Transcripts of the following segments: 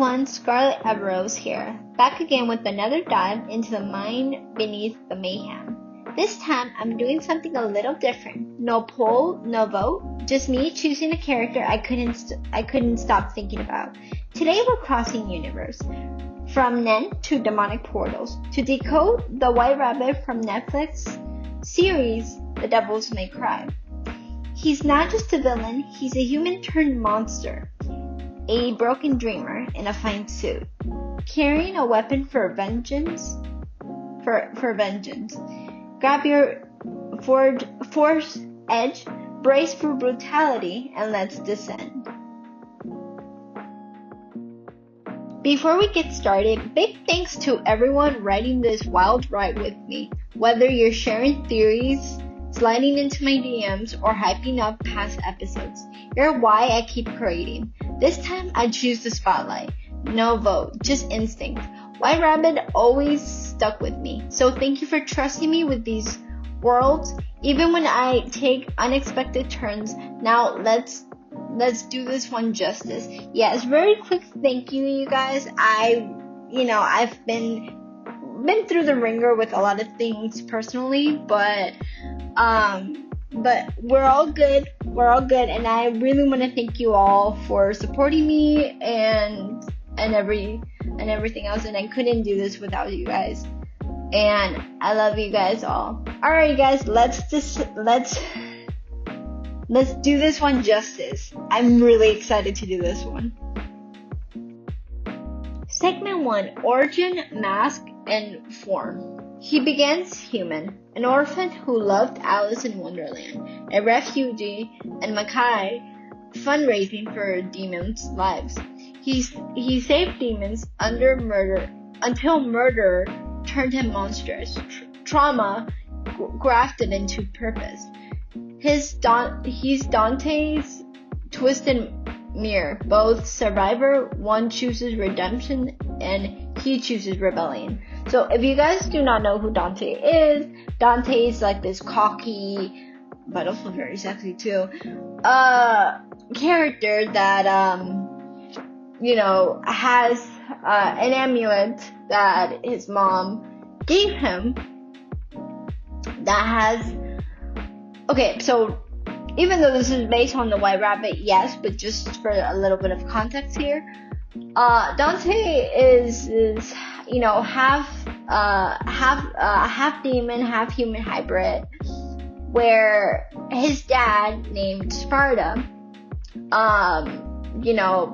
everyone, Scarlet Everose here, back again with another dive into the mind beneath the mayhem. This time, I'm doing something a little different. No poll, no vote, just me choosing a character I couldn't stop thinking about. Today we're crossing universe, from Nen to demonic portals, to decode the White Rabbit from Netflix series The Devils May Cry. He's not just a villain, he's a human turned monster. A broken dreamer in a fine suit, carrying a weapon for vengeance. Grab your force edge, brace for brutality, and let's descend. Before we get started, big thanks to everyone riding this wild ride with me. Whether you're sharing theories, sliding into my DMs, or hyping up past episodes, you're why I keep creating. This time I choose the spotlight. No vote, just instinct. White Rabbit always stuck with me, so thank you for trusting me with these worlds, even when I take unexpected turns. Now let's do this one justice. Yes, very quick thank you guys. I've been through the ringer with a lot of things personally, but we're all good, and I really want to thank you all for supporting me and everything else, and I couldn't do this without you guys, and I love you guys all. Alright guys, let's do this one justice. I'm really excited to do this one. Segment 1, Origin, Mask, and Form. He begins human, an orphan who loved Alice in Wonderland, a refugee, and Mackay, fundraising for demons' lives. He saved demons until murder turned him monstrous. Trauma grafted into purpose. He's Dante's twisted mirror, both survivor. One chooses redemption, and he chooses rebellion. So if you guys do not know who Dante is like this cocky, but also very sexy too, character that, has an amulet that his mom gave him that has, okay, so even though this is based on the White Rabbit, yes, but just for a little bit of context here, Dante is half demon, half human hybrid, where his dad named Sparta,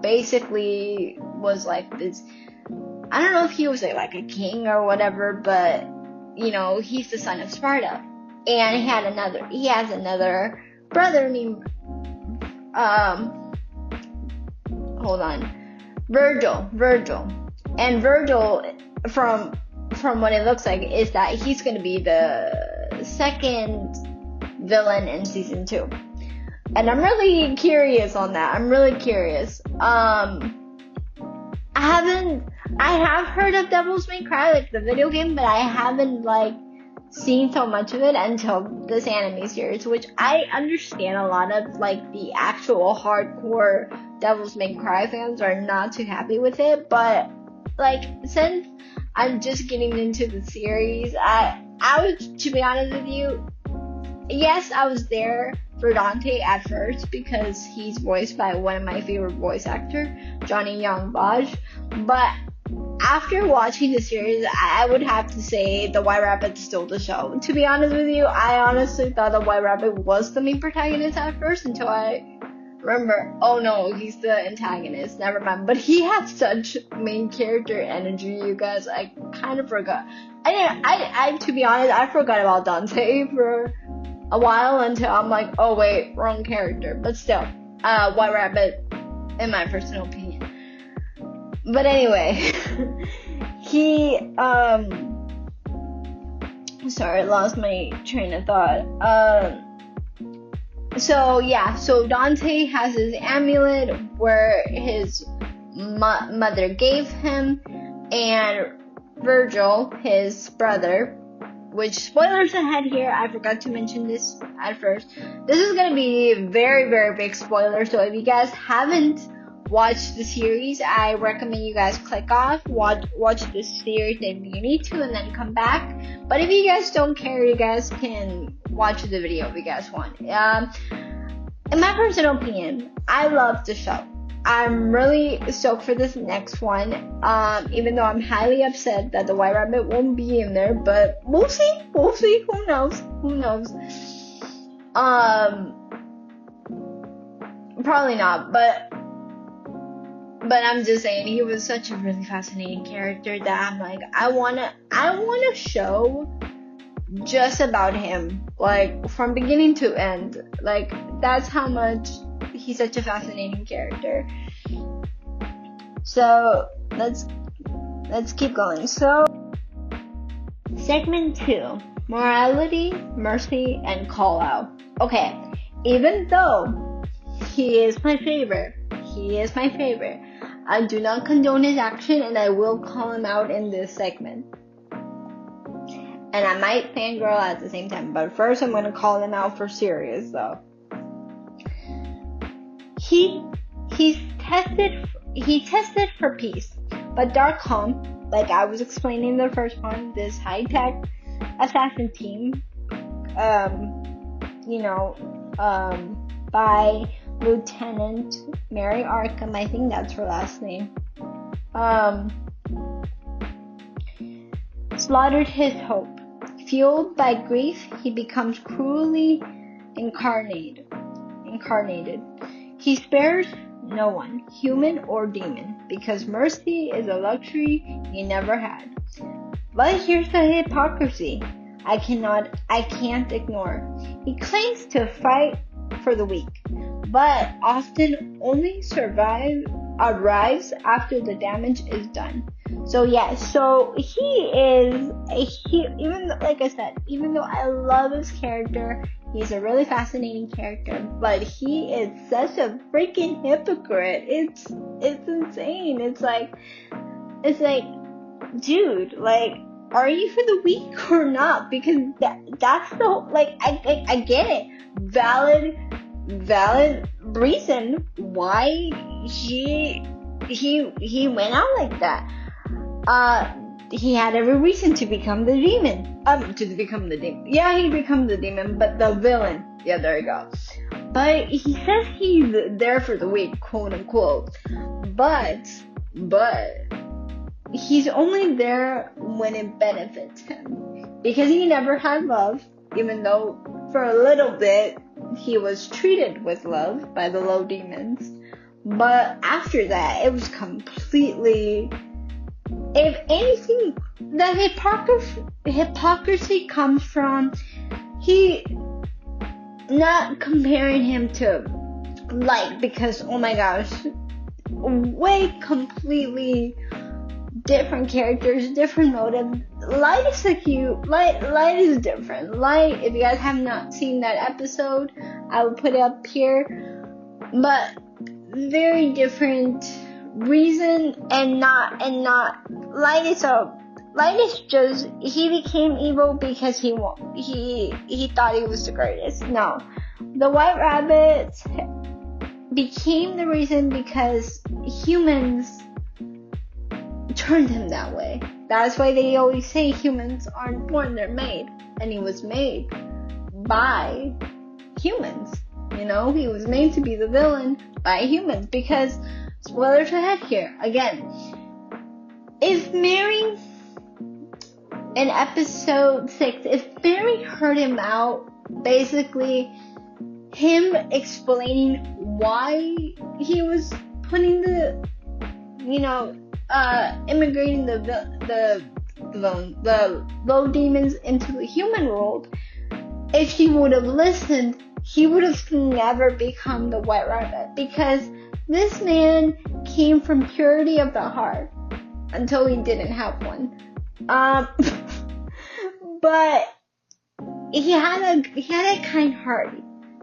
basically was like this, I don't know if he was like a king or whatever, but, he's the son of Sparta. And he has another brother named, Virgil. And Virgil, from what it looks like, is that he's going to be the second villain in season 2. And I'm really curious on that. I'm really curious. I have heard of Devils May Cry, like the video game, but I haven't seen so much of it until this anime series, which I understand a lot of the actual hardcore Devils May Cry fans are not too happy with it, but since I'm just getting into the series, I was, to be honest with you, yes, I was there for Dante at first because he's voiced by one of my favorite voice actors, Johnny Young Baj, but after watching the series, I would have to say the White Rabbit stole the show. To be honest with you, I honestly thought the White Rabbit was the main protagonist at first until I remember, oh no, he's the antagonist, never mind. But he had such main character energy, you guys, I kind of forgot. I to be honest, I forgot about Dante for a while until I'm like, oh wait, wrong character. But still, White Rabbit, in my personal opinion. But anyway, he, sorry, I lost my train of thought. So Dante has his amulet where his mother gave him, and Virgil, his brother, which, spoilers ahead here, I forgot to mention this at first. This is going to be very, very big spoiler, so if you guys haven't watch the series, I recommend you guys click off, watch the series if you need to, and then come back. But if you guys don't care, you guys can watch the video if you guys want. In my personal opinion, I love the show. I'm really stoked for this next one, even though I'm highly upset that the White Rabbit won't be in there, but we'll see, who knows, probably not, but I'm just saying, he was such a really fascinating character that I'm like, I want a show just about him, like, from beginning to end. Like, that's how much he's such a fascinating character. So, let's keep going. So, segment 2, morality, mercy, and call out. Okay, even though he is my favorite, I do not condone his action, and I will call him out in this segment. And I might fangirl at the same time, but first I'm gonna call him out for serious though. He tested for peace, but Darkham, like I was explaining in the first one, this high-tech assassin team, by Lieutenant Mary Arkham, I think that's her last name, slaughtered his hope. Fueled by grief, he becomes cruelly incarnated. He spares no one, human or demon, because mercy is a luxury he never had. But here's the hypocrisy I can't ignore. He claims to fight for the weak, but often only arrives after the damage is done. So even though I love his character, he's a really fascinating character, but he is such a freaking hypocrite. It's insane. It's like, dude, like, are you for the weak or not? Because that's the whole, like, I get it. Valid reason why he went out like that. He had every reason to become the demon. Yeah, he became the demon, but the villain. Yeah, there you go. But he says he's there for the weak, quote unquote. But he's only there when it benefits him. Because he never had love, even though for a little bit he was treated with love by the low demons. But after that, it was completely... If anything, the hypocrisy comes from he not comparing him to Light, because oh my gosh, way completely different characters, different motive. Light is different. Light, if you guys have not seen that episode, I will put it up here. But very different reason, and not Light is just, he became evil because he thought he was the greatest. No, the White Rabbit became the reason because humans turned him that way. That's why they always say humans aren't born, they're made. And he was made by humans. You know, he was made to be the villain by humans. Because, spoilers ahead here, again, if Mary, in episode 6, if Mary heard him out, basically, him explaining why he was putting immigrating the low demons into the human world, if he would have listened, he would have never become the White Rabbit, because this man came from purity of the heart until he didn't have one. But he had a kind heart.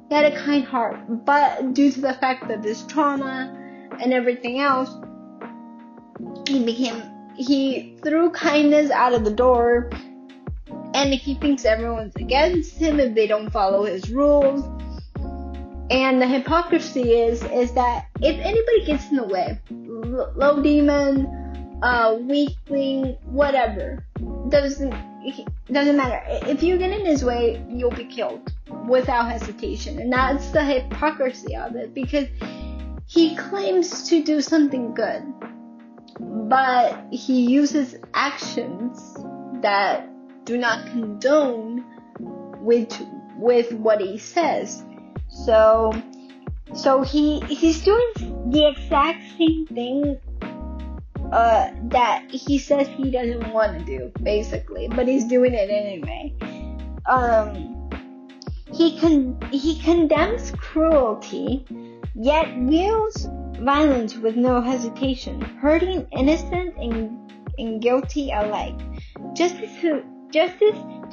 He had a kind heart, but due to the fact that this trauma and everything else, he threw kindness out of the door, and he thinks everyone's against him if they don't follow his rules. And the hypocrisy is that if anybody gets in the way, low demon, weakling, whatever, doesn't matter. If you get in his way, you'll be killed without hesitation. And that's the hypocrisy of it, because he claims to do something good, but he uses actions that do not condone with what he says. So he's doing the exact same thing that he says he doesn't want to do, basically, but he's doing it anyway. He condemns cruelty, yet wields violence with no hesitation, hurting innocent and guilty alike. Justice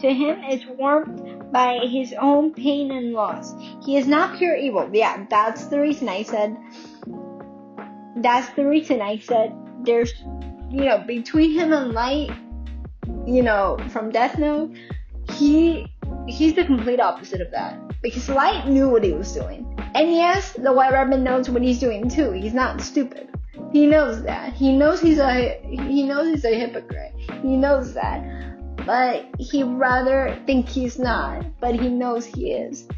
to him is warped by his own pain and loss. He is not pure evil. Yeah, that's the reason I said there's, between him and Light, from Death Note, he's the complete opposite of that. Because Light knew what he was doing. And yes, the White Rabbit knows what he's doing too. He's not stupid. He knows that. He knows he's a hypocrite. He knows that. But he'd rather think he's not, but he knows he is.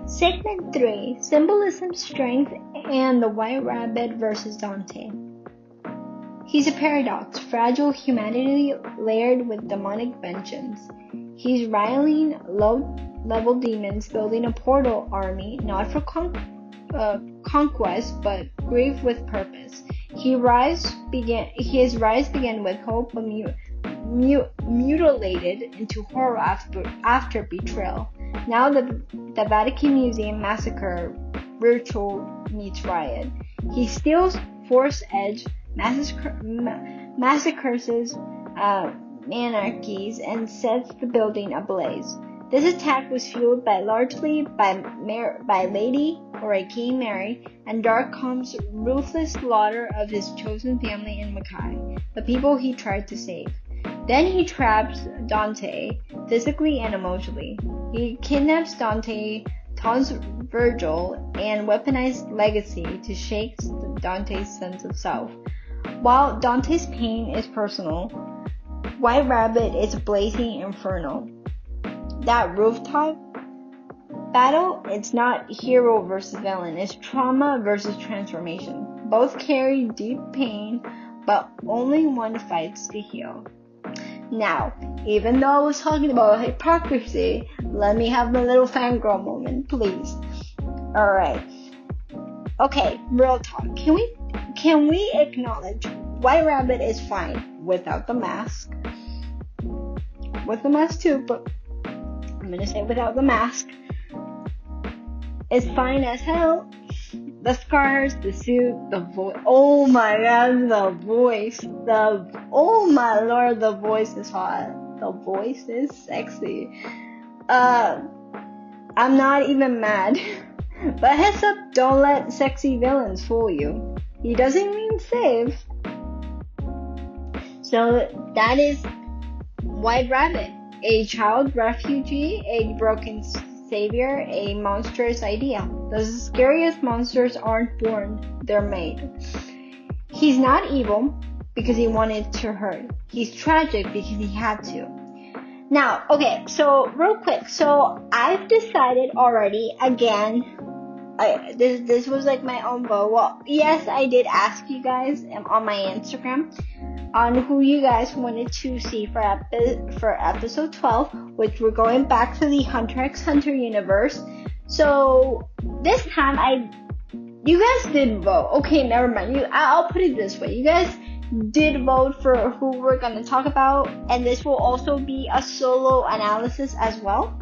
Segment 3, Symbolism, Strength, and the White Rabbit versus Dante. He's a paradox, fragile humanity layered with demonic vengeance. He's riling low-level demons, building a portal army, not for conquest, but grief with purpose. His rise began with hope, but mutilated into horror after betrayal. Now the Vatican Museum massacre ritual meets riot. He steals Force Edge, massacres monarchies, and sets the building ablaze. This attack was fueled largely by Lady King Mary and Darkholm's ruthless slaughter of his chosen family in Mackay, the people he tried to save. Then he traps Dante, physically and emotionally. He kidnaps Dante, taunts Virgil, and weaponized Legacy to shake Dante's sense of self. While Dante's pain is personal, White Rabbit is blazing inferno. That rooftop battle, it's not hero versus villain, it's trauma versus transformation. Both carry deep pain, but only one fights to heal. Now, even though I was talking about hypocrisy, let me have my little fangirl moment, please. Alright. Okay, real talk. Can we acknowledge White Rabbit is fine without the mask? With the mask too, but I'm gonna say without the mask. It's fine as hell. The scars, the suit, the voice. Oh my god, the voice. Oh my lord, the voice is hot. The voice is sexy. I'm not even mad. But heads up, don't let sexy villains fool you. He doesn't mean save. So that is White Rabbit. A child refugee, a broken savior, a monstrous idea. The scariest monsters aren't born, they're made. He's not evil because he wanted to hurt. He's tragic because he had to. Now, okay, so real quick. So I've decided already, again, this was like my own vote. Well, yes, I did ask you guys on my Instagram on who you guys wanted to see for episode 12, which we're going back to the Hunter x Hunter universe. So this time you guys did vote. Okay, never mind. I'll put it this way. You guys did vote for who we're gonna talk about, and this will also be a solo analysis as well.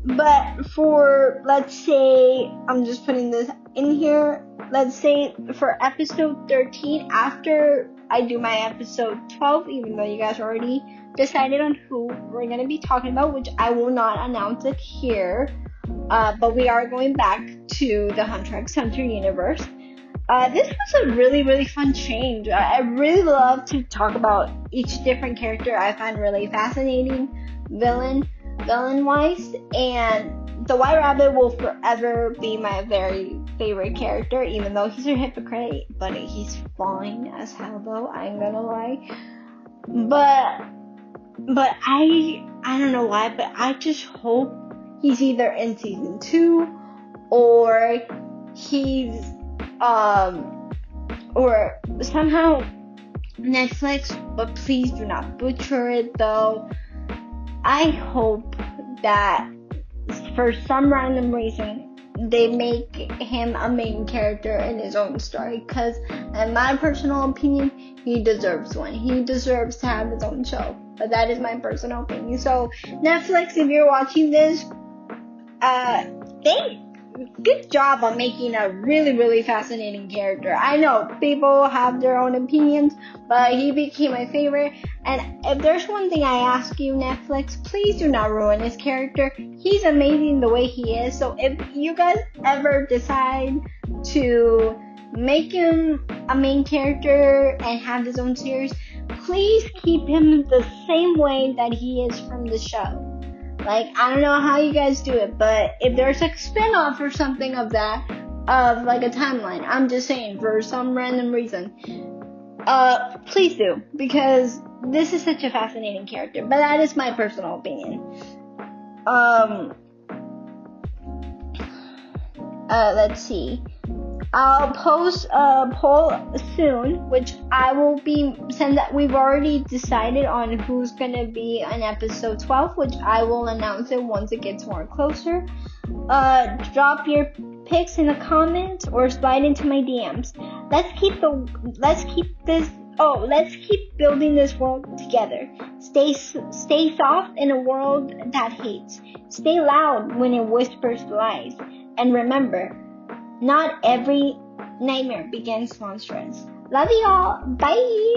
But for, let's say, I'm just putting this in here, let's say for episode 13, after I do my episode 12, even though you guys already decided on who we're going to be talking about, which I will not announce it here, but we are going back to the Hunter x Hunter universe. This was a really, really fun change. I really love to talk about each different character I find really fascinating, villain-wise, and the White Rabbit will forever be my very favorite character, even though he's a hypocrite, but he's fine as hell though, I ain't gonna lie. But I don't know why, but I just hope he's either in season 2 or he's or somehow Netflix, but please do not butcher it though. I hope that for some random reason they make him a main character in his own story, because in my personal opinion he deserves one. He deserves to have his own show, but that is my personal opinion. So Netflix, if you're watching this, good job on making a really, really fascinating character. I know people have their own opinions, but he became my favorite. And if there's one thing I ask you, Netflix, please do not ruin his character. He's amazing the way he is. So if you guys ever decide to make him a main character and have his own series, please keep him the same way that he is from the show. Like, I don't know how you guys do it, but if there's a spin-off or something of that, of like a timeline, I'm just saying, for some random reason, please do, because this is such a fascinating character. But that is my personal opinion. Let's see. I'll post a poll soon, which I will be send that we've already decided on who's gonna be on episode 12, which I will announce it once it gets more closer. Drop your pics in the comments or slide into my DMs. Let's keep building this world together. Stay soft in a world that hates. Stay loud when it whispers lies. And remember, not every nightmare begins monstrous. Love y'all. Bye.